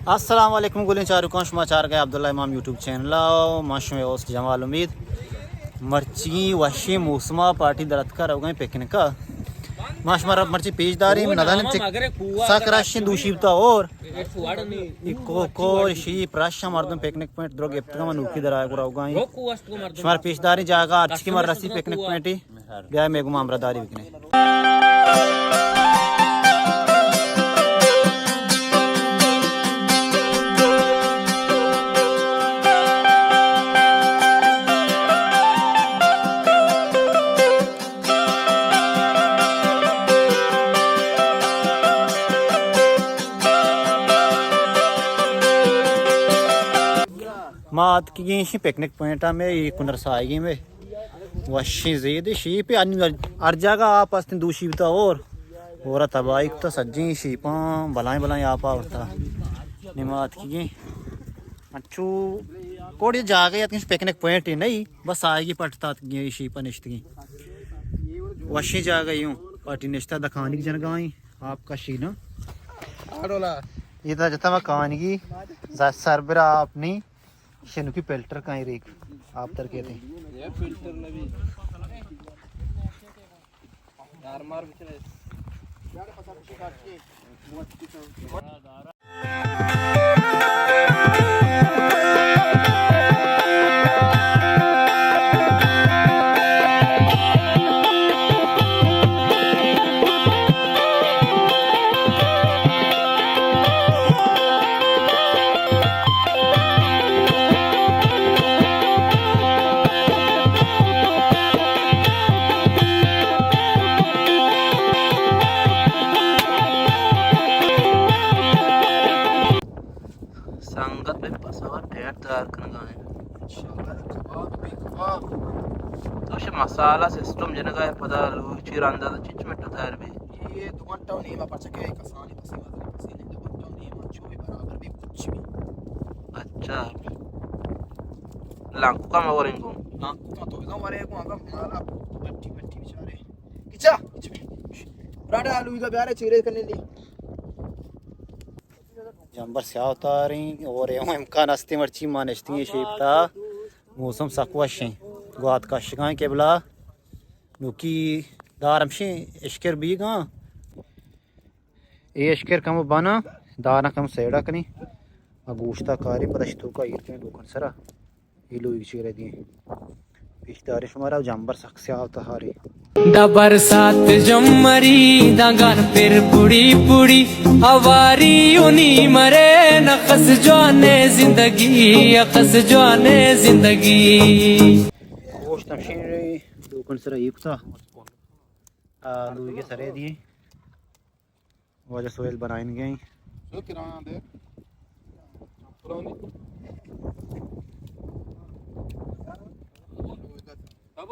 अस्सलाम वालेकुम गुलिन चारुकां समाचार के अब्दुल्ला इमाम यूट्यूब चैनल माशमे ओस्ट जमाल उम्मीद मर्ची वशी मौसमा पार्टी दरत कर हो गए पिकनिक माश मर मर्ची पेजदारी में नदन सकराशी दूशीबता और को शी प्राशा मर्दम पिकनिक पॉइंट द्रो गिफ्ट का मनुकी दराय को होगा शुमार पेजदारी जागा अच्छी की मर रसी पिकनिक पॉइंट ही गया मेगुमा अमरदारी बिकने मात की पिकनिक पॉइंट में ये कुनर साइगी में वशी ज़ीद शीप अर्जा का आप अस्तिन दूशीबता और तबाही तो सज्जी शीपा भलाई भलाई आप होता निमात की अच्छू कोड़ी जागे या पिकनिक पॉइंट ही नहीं बस आएगी पटता शीपा निश्तगी वशी जा गई हूँ पार्टी निश्ता दखानी की जनगाई आपका शीना ये तो जता कहानी की सरबरा अपनी शेनु की पेल्टर का ही रेक आप तर कहते हैं ये फिल्टर लगी यार मार बिचले यार पता कुछ काट के बहुत की संगत में पसावा ठेर तैयार करना है तो शे मसाला सिस्टम जनगा है पता लो चिरांदा चिच में तैयार भी ये दुमट्टा नहीं मैं पचा के कसानी पसीने दुमट्टा नहीं मैं छोई बराबर भी कुछ भी अच्छा लांकू का मैं वरेंगो लांकू का तो इधर वरेंगो आगा माला मट्टी मट्टी बेचारे किचा राडा आलू इधर प्यारे चीरे करने ली जंबर से अवतारी और इम्कान अस्ती मर्ची मानस्ती शेपता मौसम सकवश गुआत का शिकाय केबला नुकी दारमशी इश्कर बीगा ए इश्कर कम बना दाना कम सेड़ा कनी अगूश्ता कारी परश्तों का ईरके लोकन सरा ये लोग चीरे दिए पिछदारे शुमारा जंबर सक से अवतारी दा बरसात जमरी दागान फिर पुड़ी पुड़ी हवारी उनी मरे नखस जाने जिंदगी अखस जाने जिंदगी गोश्त तमशीरी लोकन सरा युक्ता आलू के सरे दिए वजह सोयल बनाएंगे सो किराना दे अब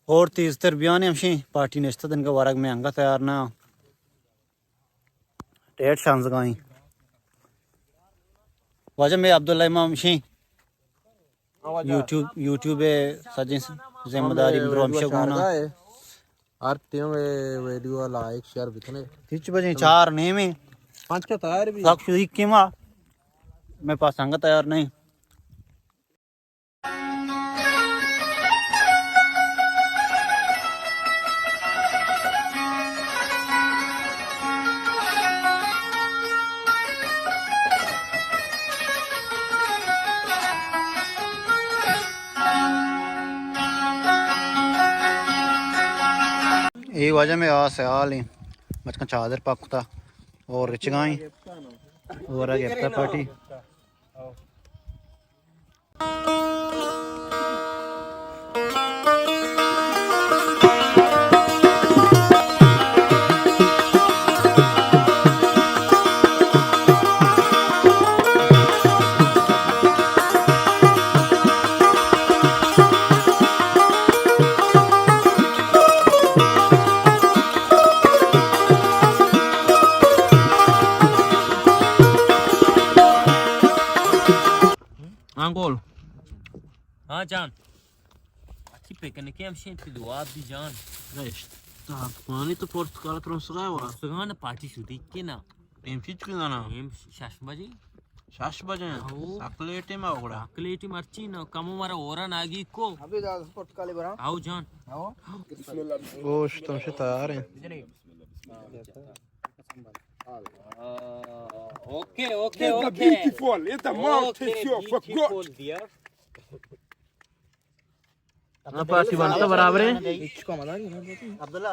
और तेज तरबियान हमशी पार्टी नेस्ता दिन का वारग में अंगा तैयार ना टेट शांस गाई वजह में अब्दुल्ला इमाम शी यूट्यूब सजिन जिम्मेदारी रोमशे कोना हर टीम वीडियो लाइक शेयर बितने 3 बजे 4 ने में 5 का तैयार भी साक्षी कीमा मैं पास अंगा तैयार नहीं ये वजह में आ सयाल ही बचका चादर पकता और रिचगाई और आगे पार्टी अंकोल हाँ जान अच्छी पिकनिक है हमसे पिलो आप भी जान पानी तो पोर्तुगाल तरफ से आया हुआ सगान पार्टी शुदी के ना टीम चीज क्यों ना एम शाशबाजी शाश बजे अकले टीम आवड़ा अकलेटी मर्ची ना कम हमारा ओरा नागी को अभी जा पोर्तुगाली बरा आओ जान आओ गोश्त तुमसे तैयार है okay okay okay beautiful. It's a mountain show for God. ना पासी बनता बराबर है अब्दुल्ला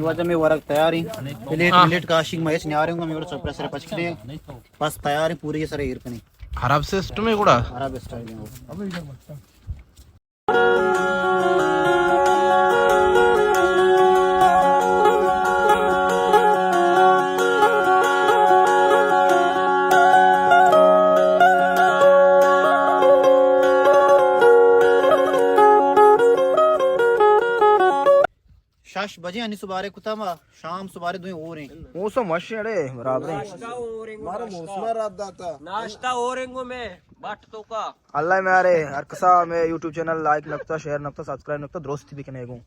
वजह में वरक तैयार ही प्लेट काशिंग महेश ने आ रहे होंगे मेरे चोपड़ा सर पचकने बस तैयार है पूरी सर ईर पनी खराब सिस्टम है गुड़ा अरब स्टाइल में शाश बजे अनि सुबारे कुतामा शाम सुबारे दुई हो रहे मौसम मशड़े बराबर है मारा मौसम रात दाता नाश्ता ओरेंगो में बाट तो का अल्लाह में अरे हर कसा में YouTube चैनल लाइक नक्ता शेयर नक्ता सब्सक्राइब नक्ता दोस्ती भी कनेगो